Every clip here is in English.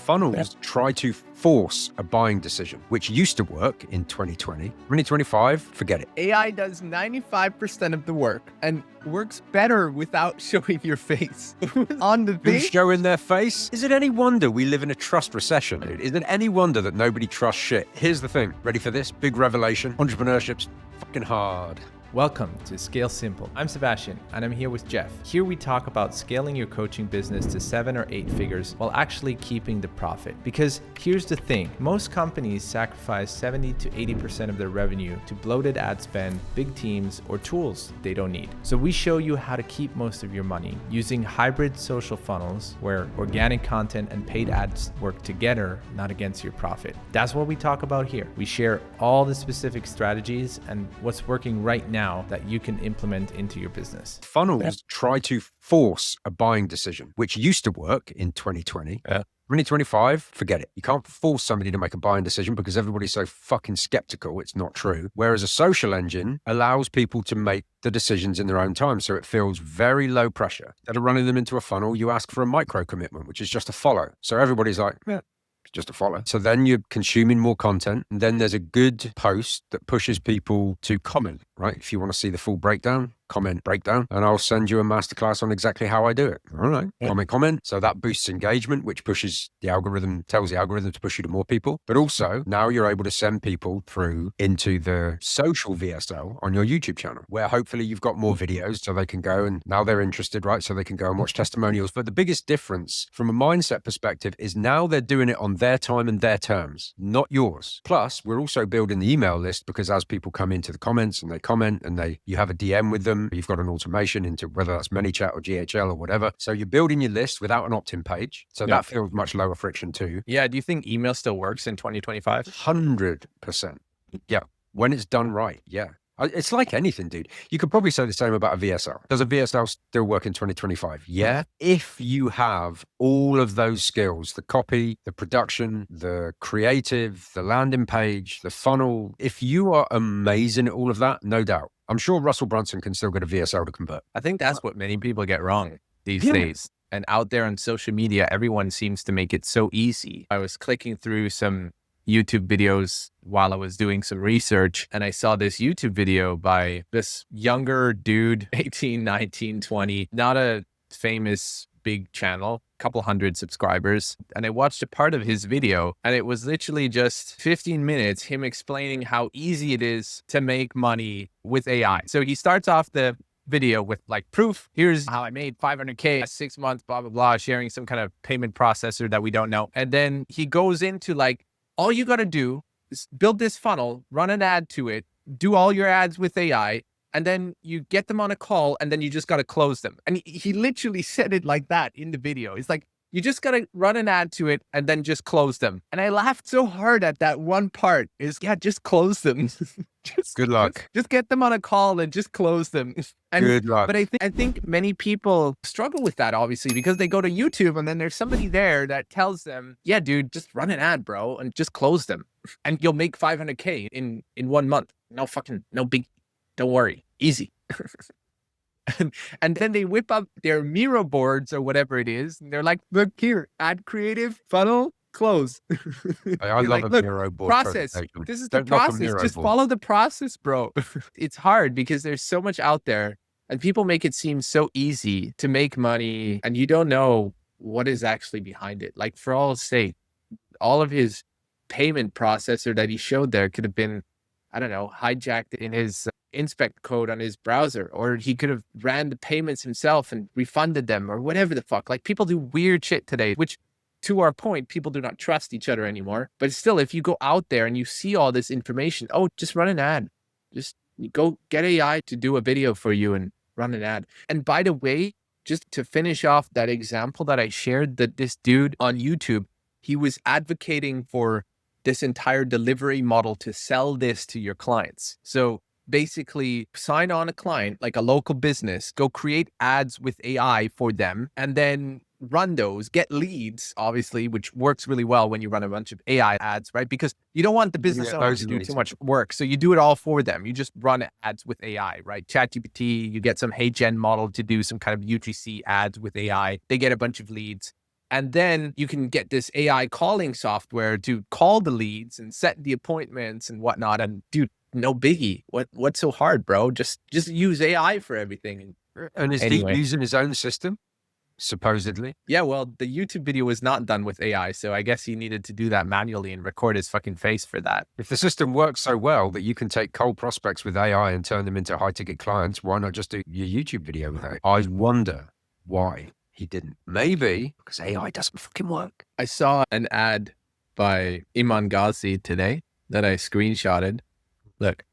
Funnels try to force a buying decision, which used to work in 2020. 2025, forget it. AI does 95% of the work and works better without showing your face. On the thing, Who's showing their face? Is it any wonder we live in a trust recession, dude? Is it any wonder that nobody trusts shit? Here's the thing. Ready for this? Big revelation. Entrepreneurship's fucking hard. Welcome to Scale Simple. I'm Sebastian, and I'm here with Jeff. Here we talk about scaling your coaching business to 7 or 8 figures while actually keeping the profit. Because here's the thing, most companies sacrifice 70 to 80% of their revenue to bloated ad spend, big teams, or tools they don't need. So we show you how to keep most of your money using hybrid social funnels where organic content and paid ads work together, not against your profit. That's what we talk about here. We share all the specific strategies and what's working right now that you can implement into your business. Funnels try to force a buying decision, which used to work in 2020. 2025, forget it. You can't force somebody to make a buying decision because everybody's so fucking skeptical. It's not true. Whereas a social engine allows people to make the decisions in their own time. So it feels very low pressure. Instead of running them into a funnel, you ask for a micro commitment, which is just a follow. So everybody's like, yeah, it's just a follow. So then you're consuming more content. And then there's a good post that pushes people to comment, right? If you want to see the full breakdown, comment breakdown, and I'll send you a masterclass on exactly how I do it. All right. Comment. So that boosts engagement, which pushes the algorithm, tells the algorithm to push you to more people. But also now you're able to send people through into the social VSL on your YouTube channel, where hopefully you've got more videos so they can go and now they're interested, right? So they can go and watch testimonials. But the biggest difference from a mindset perspective is now they're doing it on their time and their terms, not yours. Plus, we're also building the email list because as people come into the comments and they comment and you have a DM with them, you've got an automation into whether that's ManyChat or GHL or whatever. So you're building your list without an opt-in page. So that feels much lower friction too. yeah, do you think email still works in 2025? 100%. Yeah. When it's done right. Yeah. It's like anything, dude. You could probably say the same about a VSL. Does a VSL still work in 2025? Yeah. If you have all of those skills, the copy, the production, the creative, the landing page, the funnel, if you are amazing at all of that, no doubt. I'm sure Russell Brunson can still get a VSL to convert. I think that's what many people get wrong these days. And out there on social media, everyone seems to make it so easy. I was clicking through some YouTube videos while I was doing some research, and I saw this YouTube video by this younger dude, 18, 19, 20, not a famous big channel, couple hundred subscribers. And I watched a part of his video and it was literally just 15 minutes, him explaining how easy it is to make money with AI. So he starts off the video with like proof. Here's how I made 500K in 6 months, blah, blah, blah, sharing some kind of payment processor that we don't know. And then he goes into like, all you got to do is build this funnel, run an ad to it, do all your ads with AI, and then you get them on a call and then you just got to close them. And he literally said it like that in the video. It's like, you just got to run an ad to it and then just close them. And I laughed so hard at that one part is, yeah, just close them. Good luck. Just get them on a call and just close them. And, good luck. But I think many people struggle with that, obviously, because they go to YouTube and then there's somebody there that tells them, yeah, dude, just run an ad, bro, and just close them. And you'll make 500K in 1 month. No big, don't worry. Easy. And then they whip up their Miro boards or whatever it is. And they're like, look here, add creative, funnel, close. I love a Miro board. Process. This is the process. Just follow the process, bro. It's hard because there's so much out there and people make it seem so easy to make money and you don't know what is actually behind it. Like for all sake, all of his payment processor that he showed there could have been, I don't know, hijacked in his inspect code on his browser, or he could have ran the payments himself and refunded them or whatever the fuck. Like people do weird shit today, which to our point, people do not trust each other anymore. But still, if you go out there and you see all this information, oh, just run an ad. Just go get AI to do a video for you and run an ad. And by the way, just to finish off that example that I shared, that this dude on YouTube, he was advocating for this entire delivery model to sell this to your clients. So basically sign on a client, like a local business, go create ads with AI for them, and then run those, get leads, obviously, which works really well when you run a bunch of AI ads, right? Because you don't want the business owner to do too much work. So you do it all for them. You just run ads with AI, right? ChatGPT, you get some HeyGen model to do some kind of UGC ads with AI. They get a bunch of leads. And then you can get this AI calling software to call the leads and set the appointments and whatnot. And dude, no biggie. What's so hard, bro? Just use AI for everything. And is Deep using his own system? Supposedly. Yeah, well, the YouTube video was not done with AI, so I guess he needed to do that manually and record his fucking face for that. If the system works so well that you can take cold prospects with AI and turn them into high-ticket clients, why not just do your YouTube video with AI? I wonder why he didn't. Maybe because AI doesn't fucking work. I saw an ad by Iman Ghazi today that I screenshotted. Look.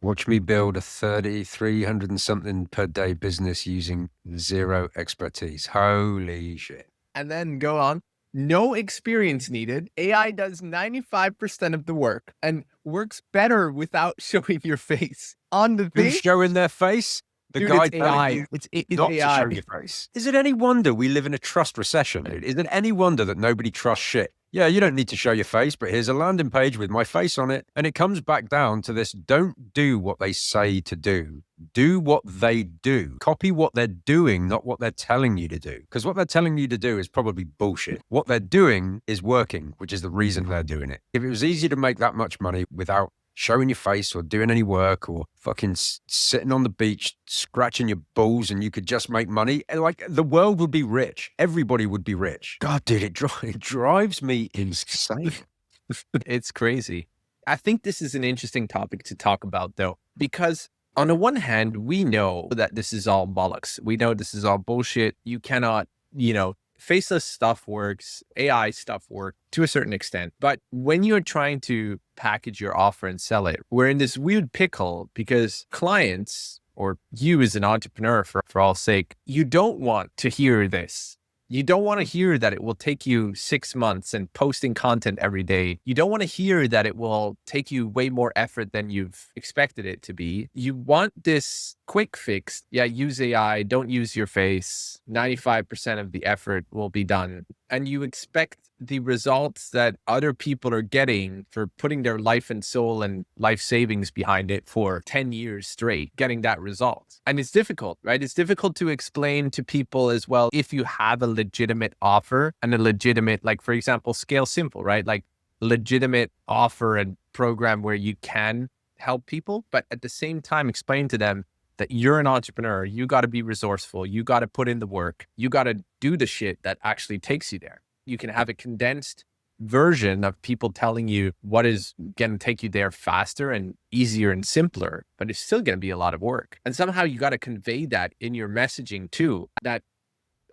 Watch me build a 300 and something per day business using zero expertise. Holy shit. And then go on. No experience needed. AI does 95% of the work and works better without showing your face. On the thing. Who's showing their face? The Dude, guy it's AI. It's not AI. to show your face. Is it any wonder we live in a trust recession, dude? Is it any wonder that nobody trusts shit? Yeah, you don't need to show your face, but here's a landing page with my face on it. And it comes back down to this: don't do what they say to do. Do what they do. Copy what they're doing, not what they're telling you to do. Because what they're telling you to do is probably bullshit. What they're doing is working, which is the reason they're doing it. If it was easy to make that much money without showing your face or doing any work or fucking sitting on the beach, scratching your balls, and you could just make money, like, the world would be rich. Everybody would be rich. God, dude, it drives me insane. It's crazy. I think this is an interesting topic to talk about, though, because on the one hand, we know that this is all bollocks. We know this is all bullshit. You cannot, faceless stuff works, AI stuff works to a certain extent. But when you're trying to package your offer and sell it, we're in this weird pickle because clients, or you as an entrepreneur for all sake, you don't want to hear this. You don't want to hear that it will take you 6 months and posting content every day. You don't want to hear that it will take you way more effort than you've expected it to be. You want this quick fix. Yeah, use AI, don't use your face. 95% of the effort will be done. And you expect the results that other people are getting for putting their life and soul and life savings behind it for 10 years straight, getting that result. And it's difficult, right? It's difficult to explain to people as well if you have a legitimate offer and a legitimate, like, for example, Scale Simple, right? Like, legitimate offer and program where you can help people, but at the same time explain to them that you're an entrepreneur, you got to be resourceful, you got to put in the work, you got to do the shit that actually takes you there. You can have a condensed version of people telling you what is going to take you there faster and easier and simpler, but it's still going to be a lot of work. And somehow you got to convey that in your messaging too. That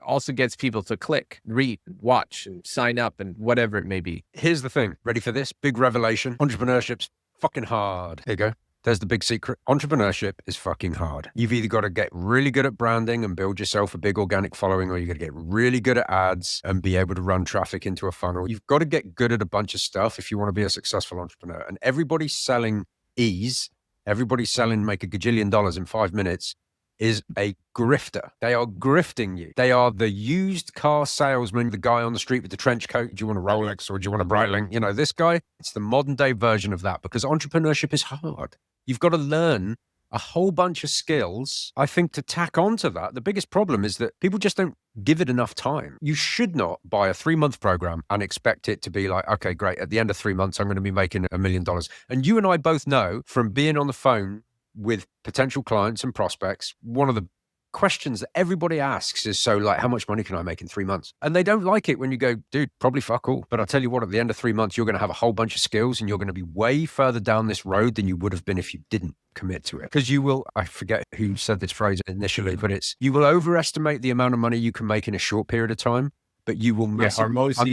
also gets people to click, read, watch, and sign up, and whatever it may be. Here's the thing. Ready for this? Big revelation. Entrepreneurship's fucking hard. Here you go. There's the big secret. Entrepreneurship is fucking hard. You've either got to get really good at branding and build yourself a big organic following, or you got to get really good at ads and be able to run traffic into a funnel. You've got to get good at a bunch of stuff if you want to be a successful entrepreneur. And everybody's selling ease. Everybody's selling make $1 gajillion in 5 minutes is a grifter. They are grifting you. They are the used car salesman, the guy on the street with the trench coat. Do you want a Rolex or do you want a Breitling? This guy, it's the modern day version of that, because entrepreneurship is hard. You've got to learn a whole bunch of skills, I think, to tack onto that. The biggest problem is that people just don't give it enough time. You should not buy a 3-month program and expect it to be like, okay, great, at the end of 3 months, I'm going to be making $1 million. And you and I both know from being on the phone with potential clients and prospects, one of the questions that everybody asks is, so like, how much money can I make in 3 months? And they don't like it when you go, dude, probably fuck all. But I'll tell you what, at the end of 3 months, you're going to have a whole bunch of skills and you're going to be way further down this road than you would have been if you didn't commit to it. Because you will, I forget who said this phrase initially, but it's, you will overestimate the amount of money you can make in a short period of time, but you will underestimate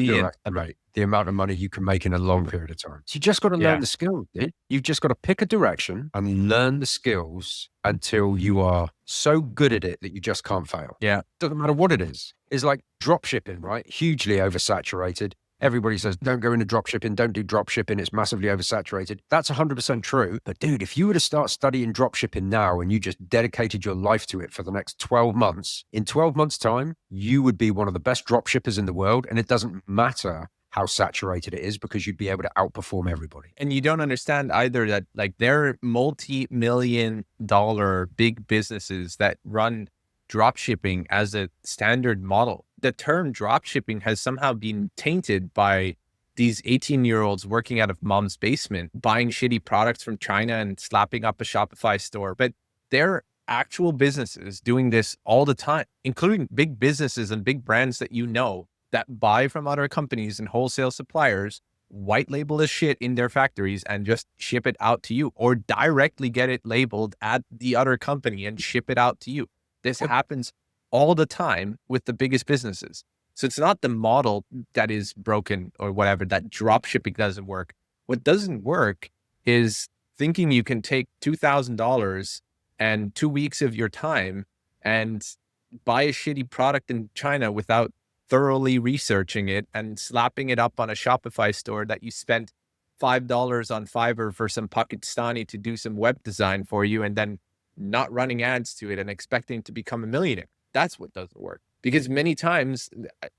the amount of money you can make in a long period of time. So you just got to learn the skills, dude. You've just got to pick a direction and learn the skills until you are so good at it that you just can't fail. Yeah. Doesn't matter what it is. It's like dropshipping, right? Hugely oversaturated. Everybody says, don't go into dropshipping, don't do dropshipping, it's massively oversaturated. That's 100% true. But dude, if you were to start studying dropshipping now and you just dedicated your life to it for the next 12 months, in 12 months' time, you would be one of the best dropshippers in the world. And it doesn't matter how saturated it is, because you'd be able to outperform everybody. And you don't understand either that, like, there are multi-million-dollar big businesses that run dropshipping as a standard model. the term dropshipping has somehow been tainted by these 18-year-olds working out of mom's basement, buying shitty products from China and slapping up a Shopify store. But they're actual businesses doing this all the time, including big businesses and big brands that you know that buy from other companies and wholesale suppliers, white label this shit in their factories and just ship it out to you, or directly get it labeled at the other company and ship it out to you. This happens all the time with the biggest businesses. So it's not the model that is broken or whatever, that drop shipping doesn't work. What doesn't work is thinking you can take $2,000 and 2 weeks of your time and buy a shitty product in China without thoroughly researching it and slapping it up on a Shopify store that you spent $5 on Fiverr for some Pakistani to do some web design for you, and then not running ads to it and expecting to become a millionaire. That's what doesn't work. Because many times,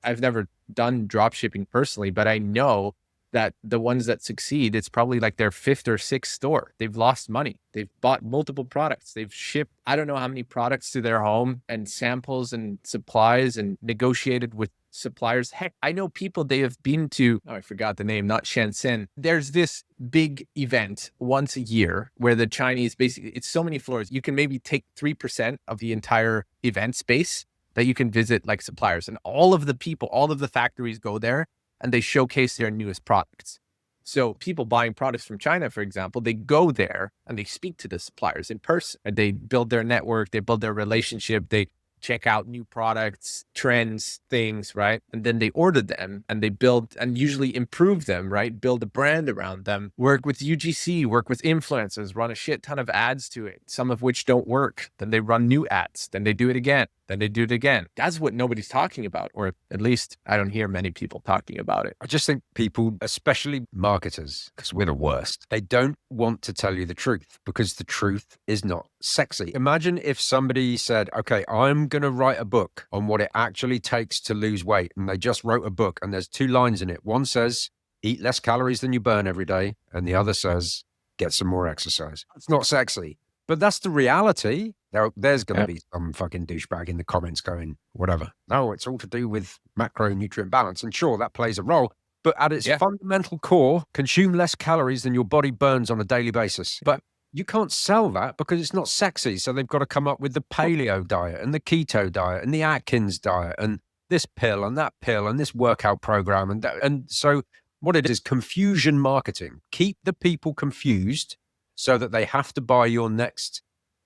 I've never done drop shipping personally, but I know that the ones that succeed, it's probably like their 5th or 6th store. They've lost money. They've bought multiple products. They've shipped, I don't know how many products to their home and samples and supplies and negotiated with suppliers. Heck, I know people, they have been to, I forgot the name, not Shenzhen. There's this big event once a year where the Chinese, basically, it's so many floors. You can maybe take 3% of the entire event space that you can visit, like suppliers, and all of the people, all of the factories go there and they showcase their newest products. So people buying products from China, for example, they go there and they speak to the suppliers in person, and they build their network, they build their relationship, they check out new products, trends, things, right? And then they order them and they build and usually improve them, right? Build a brand around them, work with UGC, work with influencers, run a shit ton of ads to it, some of which don't work. Then they run new ads, then they do it again, then they do it again. That's what nobody's talking about, or at least I don't hear many people talking about it. I just think people, especially marketers, because we're the worst, they don't want to tell you the truth because the truth is not sexy. Imagine if somebody said, okay, I'm going to write a book on what it actually takes to lose weight. And they just wrote a book and there's 2 lines in it. One says, eat less calories than you burn every day. And the other says, get some more exercise. It's not sexy, but that's the reality. There's going to be some fucking douchebag in the comments going, whatever. No, it's all to do with macronutrient balance. And sure, that plays a role. But at its fundamental core, consume less calories than your body burns on a daily basis. But you can't sell that because it's not sexy. So they've got to come up with the paleo diet and the keto diet and the Atkins diet and this pill and that pill and this workout program. And so what it is confusion marketing. Keep the people confused so that they have to buy your next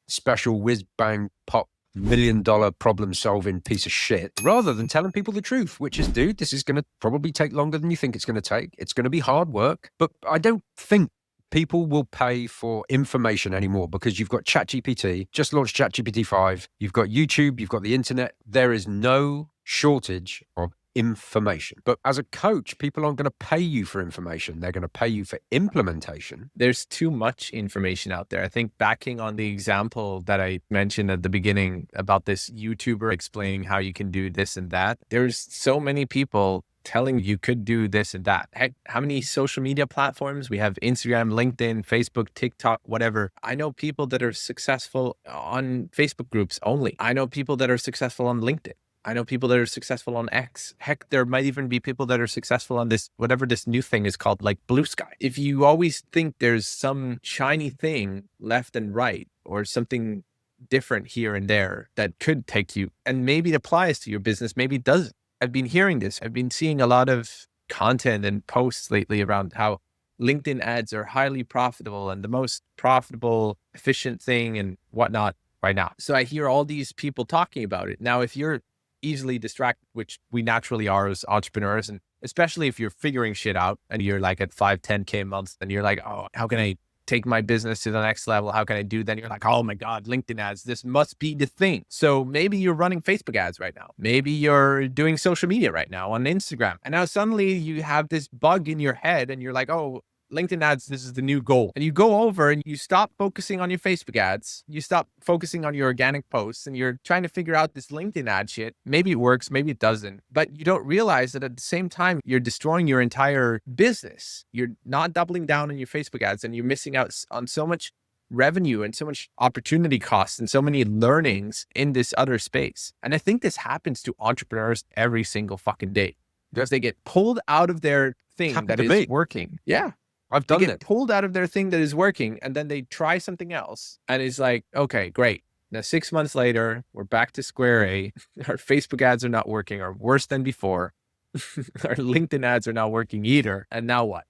special whiz bang pop $1 million problem solving piece of shit, rather than telling people the truth, which is, dude, this is going to probably take longer than you think it's going to take. It's going to be hard work, but I don't think people will pay for information anymore because you've got ChatGPT, just launched ChatGPT 5. You've got YouTube, you've got the internet. There is no shortage of information. But as a coach, people aren't going to pay you for information. They're going to pay you for implementation. There's too much information out there. I think backing on the example that I mentioned at the beginning about this YouTuber explaining how you can do this and that, there's so many people telling you could do this and that. Heck, how many social media platforms? We have Instagram, LinkedIn, Facebook, TikTok, whatever. I know people that are successful on Facebook groups only. I know people that are successful on LinkedIn. I know people that are successful on X. Heck, there might even be people that are successful on this, whatever this new thing is called, like Blue Sky. If you always think there's some shiny thing left and right, or something different here and there that could take you, and maybe it applies to your business, maybe it doesn't. I've been hearing this. I've been seeing a lot of content and posts lately around how LinkedIn ads are highly profitable and the most profitable, efficient thing and whatnot right now. So I hear all these people talking about it. Now, if you're easily distracted, which we naturally are as entrepreneurs, and especially if you're figuring shit out and you're like at 5, 10K a month and you're like, oh, how can I take my business to the next level? How can I do? Then you're like, oh my God, LinkedIn ads, this must be the thing. So maybe you're running Facebook ads right now. Maybe you're doing social media right now on Instagram. And now suddenly you have this bug in your head and you're like, oh, LinkedIn ads, this is the new goal. And you go over and you stop focusing on your Facebook ads. You stop focusing on your organic posts and you're trying to figure out this LinkedIn ad shit. Maybe it works, maybe it doesn't. But you don't realize that at the same time, you're destroying your entire business. You're not doubling down on your Facebook ads and you're missing out on so much revenue and so much opportunity costs and so many learnings in this other space. And I think this happens to entrepreneurs every single fucking day because they get pulled out of their thing that is working. Yeah. I've done it. They get pulled out of their thing that is working, and then they try something else and it's like, okay, great. Now, 6 months later, we're back to square A. Our Facebook ads are not working, or worse than before. Our LinkedIn ads are not working either. And now what?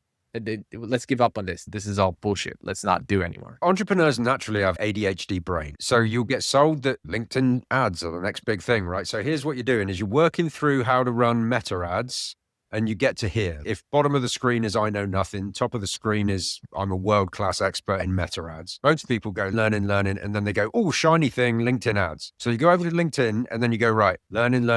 Let's give up on this. This is all bullshit. Let's not do anymore. Entrepreneurs naturally have ADHD brain. So you'll get sold that LinkedIn ads are the next big thing, right? So here's what you're doing is you're working through how to run meta ads. And you get to here. If bottom of the screen is I know nothing, top of the screen is I'm a world-class expert in meta ads. Most people go learning, and then they go, oh, shiny thing, LinkedIn ads. So you go over to LinkedIn and then you go, right, learning.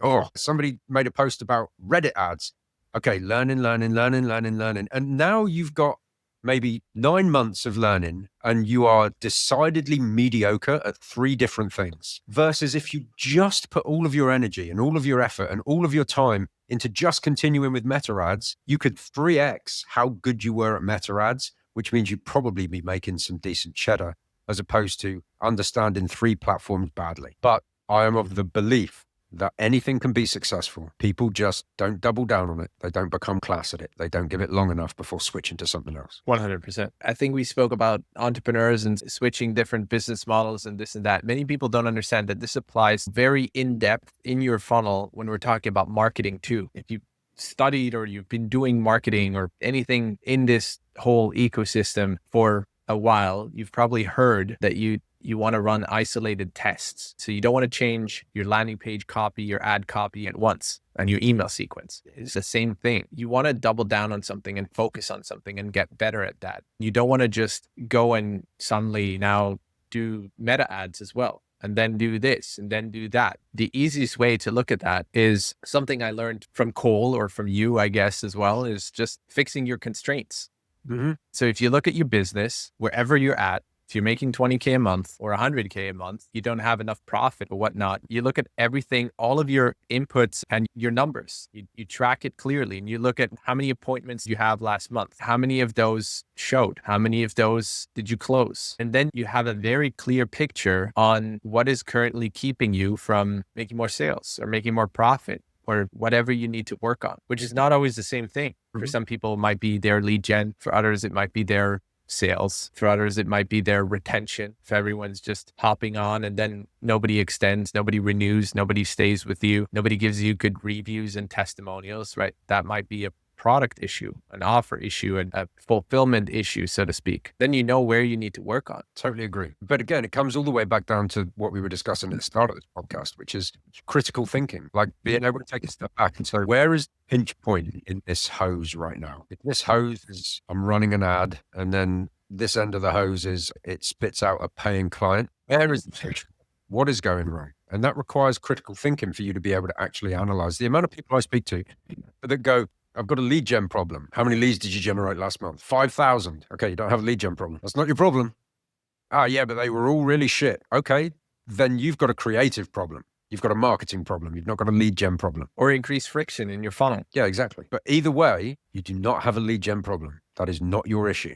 Oh, somebody made a post about Reddit ads. Okay, learning. And now you've got maybe 9 months of learning and you are decidedly mediocre at 3 different things. Versus if you just put all of your energy and all of your effort and all of your time into just continuing with meta ads, you could 3x how good you were at meta ads, which means you'd probably be making some decent cheddar as opposed to understanding 3 platforms badly. But I am of the belief that anything can be successful. People just don't double down on it. They don't become class at it. They don't give it long enough before switching to something else. 100%. I think we spoke about entrepreneurs and switching different business models and this and that. Many people don't understand that this applies very in-depth in your funnel when we're talking about marketing too. If you studied or you've been doing marketing or anything in this whole ecosystem for a while, you've probably heard that you want to run isolated tests. So you don't want to change your landing page copy, your ad copy at once, and your email sequence. It's the same thing. You want to double down on something and focus on something and get better at that. You don't want to just go and suddenly now do meta ads as well, and then do this and then do that. The easiest way to look at that is something I learned from Cole or from you, I guess, as well, is just fixing your constraints. Mm-hmm. So if you look at your business, wherever you're at, if you're making 20K a month or 100K a month, you don't have enough profit or whatnot. You look at everything, all of your inputs and your numbers. You track it clearly and you look at how many appointments you have last month. How many of those showed? How many of those did you close? And then you have a very clear picture on what is currently keeping you from making more sales or making more profit or whatever you need to work on, which is not always the same thing. For some people, it might be their lead gen. For others, it might be their sales. For others, it might be their retention. If everyone's just hopping on and then nobody extends, nobody renews, nobody stays with you, nobody gives you good reviews and testimonials, right? That might be a product issue, an offer issue, and a fulfillment issue, so to speak. Then you know where you need to work on. Totally agree. But again, it comes all the way back down to what we were discussing at the start of this podcast, which is critical thinking, like being able to take a step back and say, where is the pinch point in this hose right now? If this hose is, I'm running an ad, and then this end of the hose is, it spits out a paying client. Where is the pinch? What is going wrong? And that requires critical thinking for you to be able to actually analyze. The amount of people I speak to that go, I've got a lead gen problem. How many leads did you generate last month? 5,000. Okay, you don't have a lead gen problem. That's not your problem. Ah, yeah, but they were all really shit. Okay, then you've got a creative problem. You've got a marketing problem. You've not got a lead gen problem. Or increased friction in your funnel. Yeah, exactly. But either way, you do not have a lead gen problem. That is not your issue.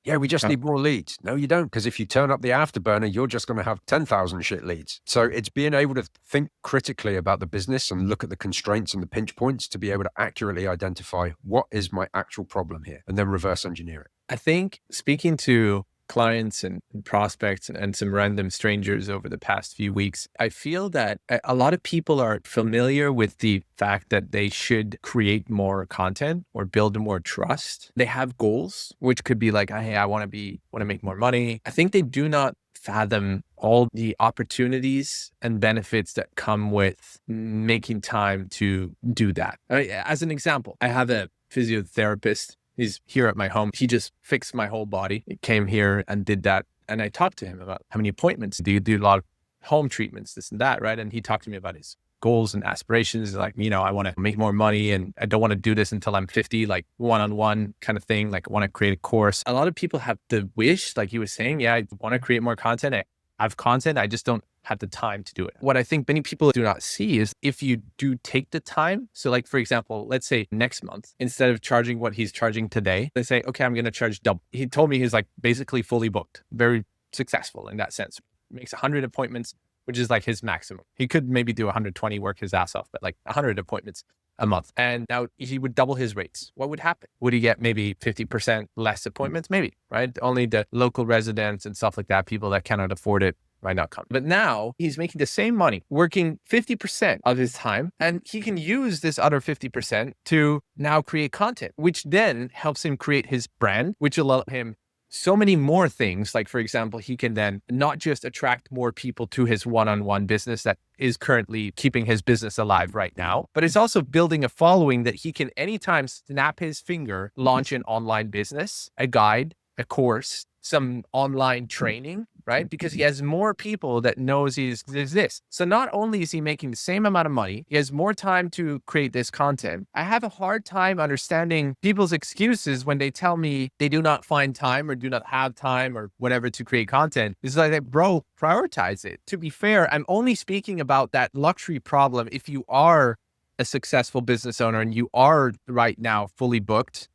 Yeah, we just need more leads. No, you don't. Because if you turn up the afterburner, you're just going to have 10,000 shit leads. So it's being able to think critically about the business and look at the constraints and the pinch points to be able to accurately identify what is my actual problem here and then reverse engineer it. I think speaking to clients and prospects and some random strangers over the past few weeks, I feel that a lot of people are familiar with the fact that they should create more content or build more trust. They have goals, which could be like, hey, I want to make more money. I think they do not fathom all the opportunities and benefits that come with making time to do that. As an example, I have a physiotherapist. He's here at my home. He just fixed my whole body. He came here and did that. And I talked to him about how many appointments do you do, a lot of home treatments, this and that, right? And he talked to me about his goals and aspirations. Like, I want to make more money and I don't want to do this until I'm 50, like one-on-one kind of thing. Like I want to create a course. A lot of people have the wish, like he was saying, yeah, I want to create more content. I have content. I just don't had the time to do it. What I think many people do not see is if you do take the time. So like, for example, let's say next month, instead of charging what he's charging today, they say, okay, I'm going to charge double. He told me he's like basically fully booked, very successful in that sense. Makes 100 appointments, which is like his maximum. He could maybe do 120, work his ass off, but like 100 appointments a month. And now he would double his rates. What would happen? Would he get maybe 50% less appointments? Maybe, right? Only the local residents and stuff like that, people that cannot afford it, might not come. But now he's making the same money, working 50% of his time, and he can use this other 50% to now create content, which then helps him create his brand, which will allow him so many more things. Like, for example, he can then not just attract more people to his one-on-one business that is currently keeping his business alive right now, but it's also building a following that he can anytime snap his finger, launch an online business, a guide, a course, some online training, right? Because he has more people that knows there's this. So not only is he making the same amount of money, he has more time to create this content. I have a hard time understanding people's excuses when they tell me they do not find time or do not have time or whatever to create content. It's like, bro, prioritize it. To be fair, I'm only speaking about that luxury problem. If you are a successful business owner and you are right now fully booked,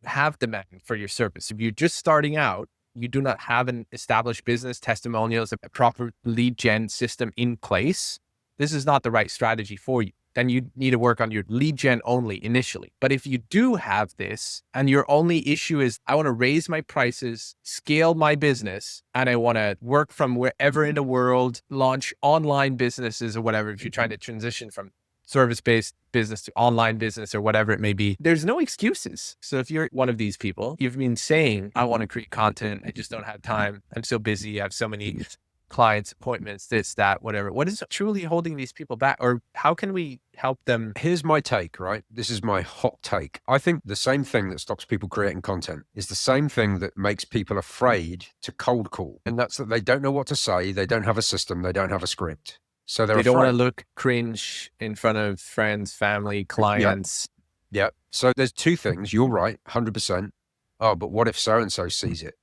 have demand for your service. If you're just starting out, you do not have an established business, testimonials, a proper lead gen system in place, this is not the right strategy for you. Then you need to work on your lead gen only initially. But if you do have this and your only issue is, I want to raise my prices, scale my business, and I want to work from wherever in the world, launch online businesses or whatever, if you're trying to transition from service-based business to online business or whatever it may be, there's no excuses. So if you're one of these people, you've been saying, I want to create content, I just don't have time, I'm so busy, I have so many clients, appointments, this, that, whatever. What is truly holding these people back, or how can we help them? Here's my take, right? This is my hot take. I think the same thing that stops people creating content is the same thing that makes people afraid to cold call. And that's that they don't know what to say, they don't have a system, they don't have a script. So they don't want to look cringe in front of friends, family, clients. Yeah. So there's two things. You're right, 100%. Oh, but what if so-and-so sees it?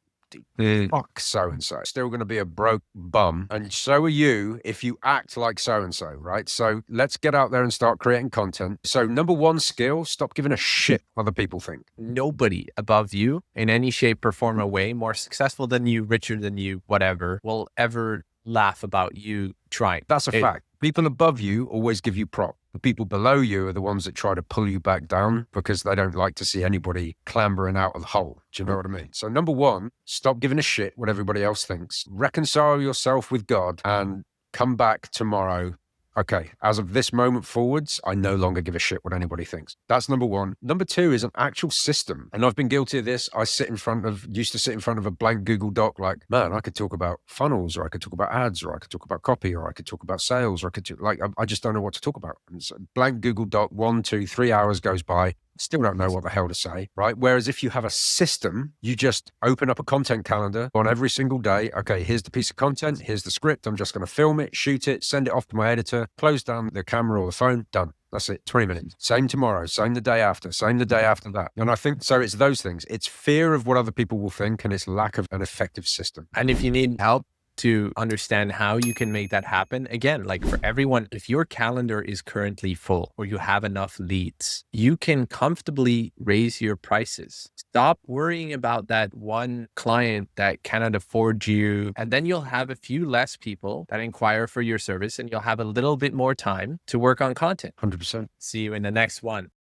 Fuck so-and-so. Still going to be a broke bum. And so are you if you act like so-and-so, right? So let's get out there and start creating content. So number one skill, stop giving a shit what other people think. Nobody above you in any shape or form or way, more successful than you, richer than you, whatever, will ever laugh about you trying. That's a fact. People above you always give you prop. The people below you are the ones that try to pull you back down because they don't like to see anybody clambering out of the hole. Do you know what I mean? So number one, stop giving a shit what everybody else thinks. Reconcile yourself with God and come back tomorrow. Okay, as of this moment forwards, I no longer give a shit what anybody thinks. That's number one. Number two is an actual system. And I've been guilty of this. I used to sit in front of a blank Google Doc like, man, I could talk about funnels, or I could talk about ads, or I could talk about copy, or I could talk about sales, or I just don't know what to talk about. And so blank Google Doc, 1, 2, 3 hours goes by. Still don't know what the hell to say, right? Whereas if you have a system, you just open up a content calendar on every single day. Okay, here's the piece of content. Here's the script. I'm just going to film it, shoot it, send it off to my editor, close down the camera or the phone, done. That's it, 20 minutes. Same tomorrow, same the day after, same the day after that. And I think, so it's those things. It's fear of what other people will think and it's lack of an effective system. And if you need help to understand how you can make that happen, again, like for everyone, if your calendar is currently full or you have enough leads, you can comfortably raise your prices. Stop worrying about that one client that cannot afford you. And then you'll have a few less people that inquire for your service and you'll have a little bit more time to work on content. 100%. See you in the next one.